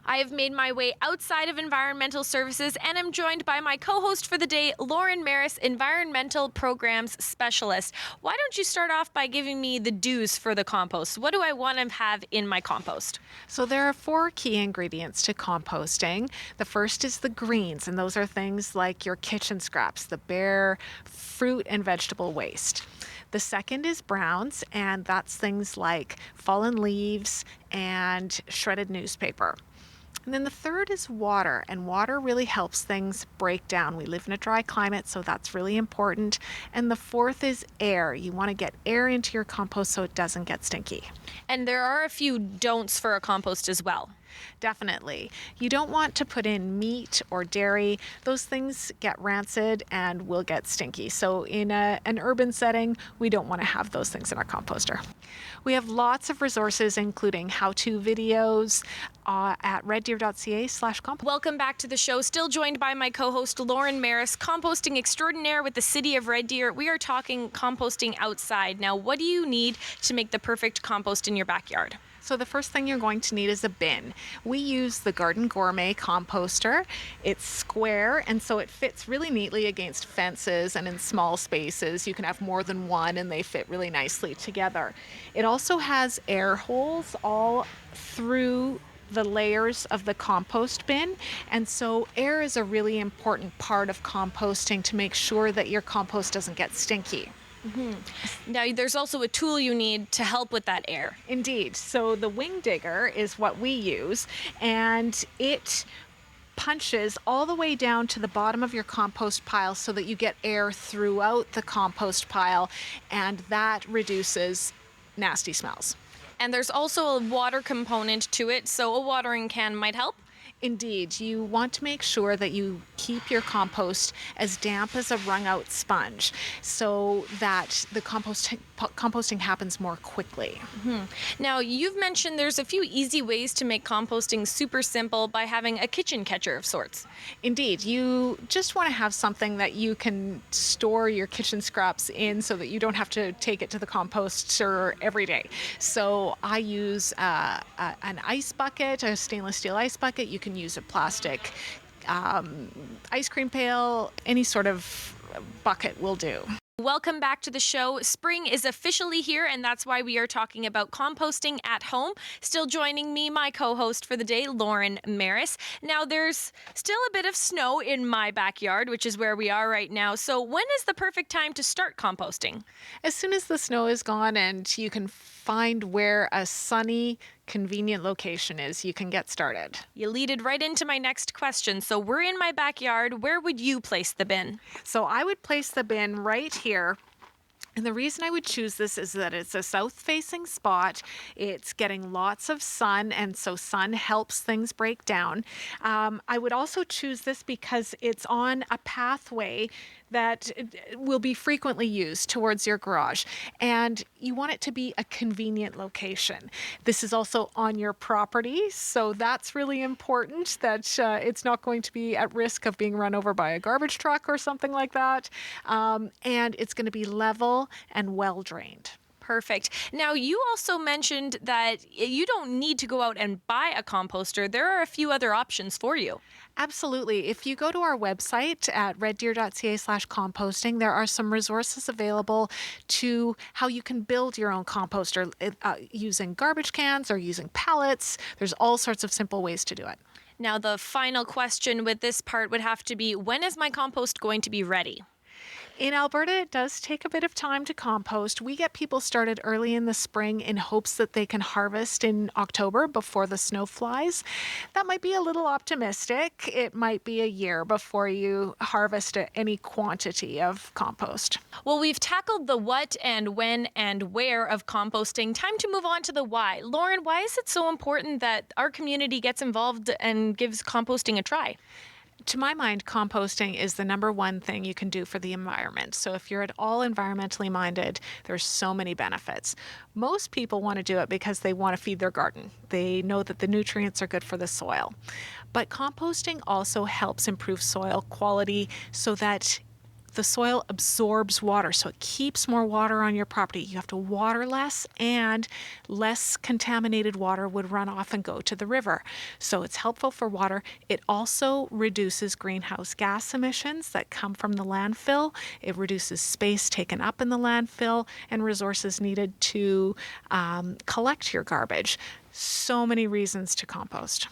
I have made my way outside of environmental services and am joined by my co-host for the day, Lauren Maris, Environmental Programs Specialist. Why don't you start off by giving me the do's for the compost? What do I want to have in my compost? So there are 4 key ingredients to composting. The first is the greens, and those are things like your kitchen scraps, the bare fruit and vegetable waste. The second is browns, and that's things like fallen leaves and shredded newspaper. And then the third is water, and water really helps things break down. We live in a dry climate, so that's really important. And the fourth is air. You want to get air into your compost so it doesn't get stinky. And there are a few don'ts for a compost as well. Definitely. You don't want to put in meat or dairy. Those things get rancid and will get stinky. So in an urban setting, we don't want to have those things in our composter. We have lots of resources, including how-to videos at reddeer.ca/compost. Welcome back to the show. Still joined by my co-host, Lauren Maris, composting extraordinaire with the City of Red Deer. We are talking composting outside. Now, what do you need to make the perfect compost in your backyard? So the first thing you're going to need is a bin. We use the Garden Gourmet composter. It's square, and so it fits really neatly against fences and in small spaces. You can have more than one, and they fit really nicely together. It also has air holes all through the layers of the compost bin, and so air is a really important part of composting to make sure that your compost doesn't get stinky. Mm-hmm. Now, there's also a tool you need to help with that air. Indeed. So the wing digger is what we use, and it punches all the way down to the bottom of your compost pile so that you get air throughout the compost pile, and that reduces nasty smells. And there's also a water component to it, so a watering can might help. Indeed, you want to make sure that you keep your compost as damp as a wrung-out sponge so that the composting happens more quickly. Mm-hmm. Now, you've mentioned there's a few easy ways to make composting super simple by having a kitchen catcher of sorts. Indeed, you just want to have something that you can store your kitchen scraps in so that you don't have to take it to the composter every day. So I use an ice bucket, a stainless steel ice bucket. You can use a plastic ice cream pail. Any sort of bucket will do. Welcome back to the show. Spring is officially here, and that's why we are talking about composting at home. Still joining me, my co-host for the day, Lauren Maris. Now, there's still a bit of snow in my backyard, which is where we are right now. So when is the perfect time to start composting? As soon as the snow is gone and you can find where a sunny, convenient location is, you can get started. You leaded right into my next question. So we're in my backyard. Where would you place the bin? So I would place the bin right here. And the reason I would choose this is that it's a south-facing spot. It's getting lots of sun, and so sun helps things break down. I would also choose this because it's on a pathway that will be frequently used towards your garage, and you want it to be a convenient location. This is also on your property, so that's really important that it's not going to be at risk of being run over by a garbage truck or something like that, and it's going to be level and well drained. Perfect. Now, you also mentioned that you don't need to go out and buy a composter. There are a few other options for you. Absolutely. If you go to our website at reddeer.ca/composting, there are some resources available to how you can build your own composter using garbage cans or using pallets. There's all sorts of simple ways to do it. Now, the final question with this part would have to be, when is my compost going to be ready? In Alberta, it does take a bit of time to compost. We get people started early in the spring in hopes that they can harvest in October before the snow flies. That might be a little optimistic. It might be a year before you harvest any quantity of compost. Well, we've tackled the what and when and where of composting. Time to move on to the why. Lauren, why is it so important that our community gets involved and gives composting a try? To my mind, composting is the number one thing you can do for the environment. So if you're at all environmentally minded, there's so many benefits. Most people want to do it because they want to feed their garden. They know that the nutrients are good for the soil. But composting also helps improve soil quality so that the soil absorbs water, so it keeps more water on your property. You have to water less, and less contaminated water would run off and go to the river. So it's helpful for water. It also reduces greenhouse gas emissions that come from the landfill. It reduces space taken up in the landfill and resources needed to collect your garbage. So many reasons to compost.